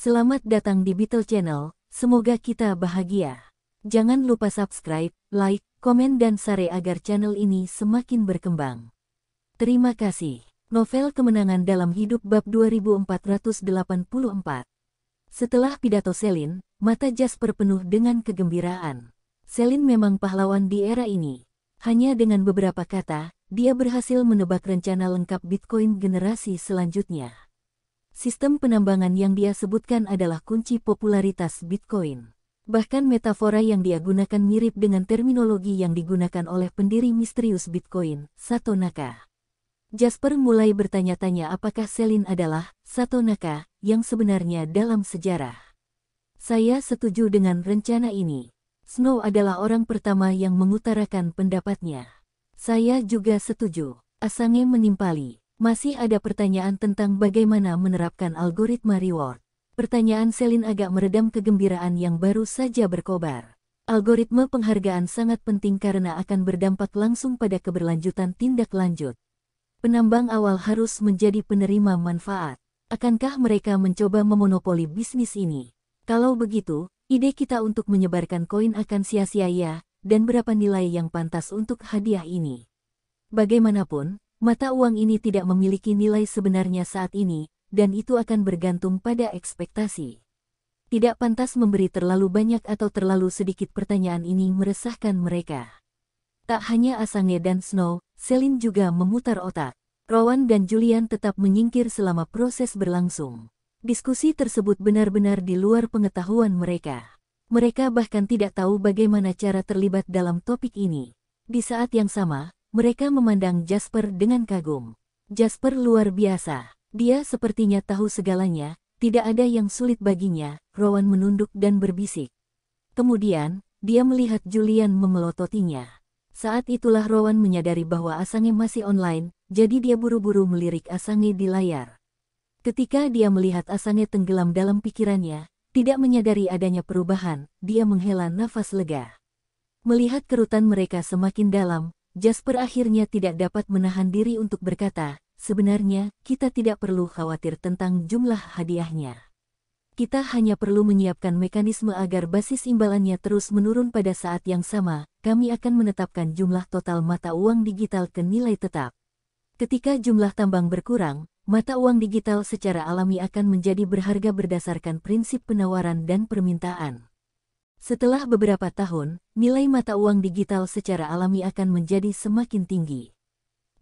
Selamat datang di Beetle Channel, semoga kita bahagia. Jangan lupa subscribe, like, komen dan share agar channel ini semakin berkembang. Terima kasih. Novel Kemenangan Dalam Hidup Bab 2484. Setelah pidato Celine, mata Jasper penuh dengan kegembiraan. Celine memang pahlawan di era ini. Hanya dengan beberapa kata, dia berhasil menebak rencana lengkap Bitcoin generasi selanjutnya. Sistem penambangan yang dia sebutkan adalah kunci popularitas Bitcoin. Bahkan metafora yang dia gunakan mirip dengan terminologi yang digunakan oleh pendiri misterius Bitcoin, Satoshi Naka. Jasper mulai bertanya-tanya apakah Celine adalah Satoshi Naka yang sebenarnya dalam sejarah. Saya setuju dengan rencana ini. Snow adalah orang pertama yang mengutarakan pendapatnya. Saya juga setuju. Asange menimpali. Masih ada pertanyaan tentang bagaimana menerapkan algoritma reward. Pertanyaan Celine agak meredam kegembiraan yang baru saja berkobar. Algoritma penghargaan sangat penting karena akan berdampak langsung pada keberlanjutan tindak lanjut. Penambang awal harus menjadi penerima manfaat. Akankah mereka mencoba memonopoli bisnis ini? Kalau begitu, ide kita untuk menyebarkan koin akan sia-sia, dan berapa nilai yang pantas untuk hadiah ini? Bagaimanapun, mata uang ini tidak memiliki nilai sebenarnya saat ini, dan itu akan bergantung pada ekspektasi. Tidak pantas memberi terlalu banyak atau terlalu sedikit. Pertanyaan ini meresahkan mereka. Tak hanya Asange dan Snow, Celine juga memutar otak. Rowan dan Julian tetap menyingkir selama proses berlangsung. Diskusi tersebut benar-benar di luar pengetahuan mereka. Mereka bahkan tidak tahu bagaimana cara terlibat dalam topik ini. Di saat yang sama, mereka memandang Jasper dengan kagum. Jasper luar biasa. Dia sepertinya tahu segalanya, tidak ada yang sulit baginya. Rowan menunduk dan berbisik. Kemudian, dia melihat Julian memelototinya. Saat itulah Rowan menyadari bahwa Asange masih online, jadi dia buru-buru melirik Asange di layar. Ketika dia melihat Asange tenggelam dalam pikirannya, tidak menyadari adanya perubahan, dia menghela nafas lega. Melihat kerutan mereka semakin dalam, Jasper akhirnya tidak dapat menahan diri untuk berkata, sebenarnya, kita tidak perlu khawatir tentang jumlah hadiahnya. Kita hanya perlu menyiapkan mekanisme agar basis imbalannya terus menurun. Pada saat yang sama, kami akan menetapkan jumlah total mata uang digital ke nilai tetap. Ketika jumlah tambang berkurang, mata uang digital secara alami akan menjadi berharga berdasarkan prinsip penawaran dan permintaan. Setelah beberapa tahun, nilai mata uang digital secara alami akan menjadi semakin tinggi.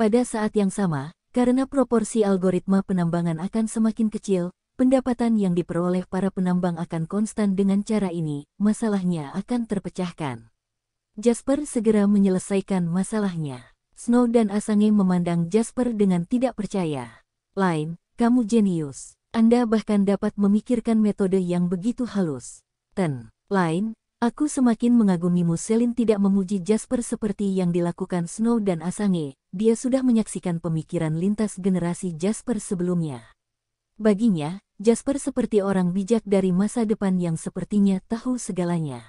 Pada saat yang sama, karena proporsi algoritma penambangan akan semakin kecil, pendapatan yang diperoleh para penambang akan konstan. Dengan cara ini, masalahnya akan terpecahkan. Jasper segera menyelesaikan masalahnya. Snow dan Asange memandang Jasper dengan tidak percaya. Lain, kamu jenius. Anda bahkan dapat memikirkan metode yang begitu halus. Lain, aku semakin mengagumimu. Celine tidak memuji Jasper seperti yang dilakukan Snow dan Asange. Dia sudah menyaksikan pemikiran lintas generasi Jasper sebelumnya. Baginya, Jasper seperti orang bijak dari masa depan yang sepertinya tahu segalanya.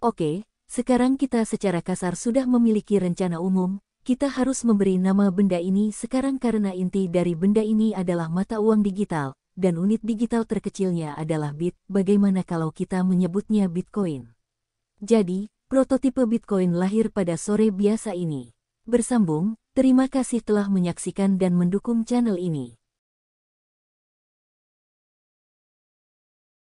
Oke, sekarang kita secara kasar sudah memiliki rencana umum. Kita harus memberi nama benda ini sekarang karena inti dari benda ini adalah mata uang digital. Dan unit digital terkecilnya adalah bit. Bagaimana kalau kita menyebutnya Bitcoin? Jadi, prototipe Bitcoin lahir pada sore biasa ini. Bersambung, terima kasih telah menyaksikan dan mendukung channel ini.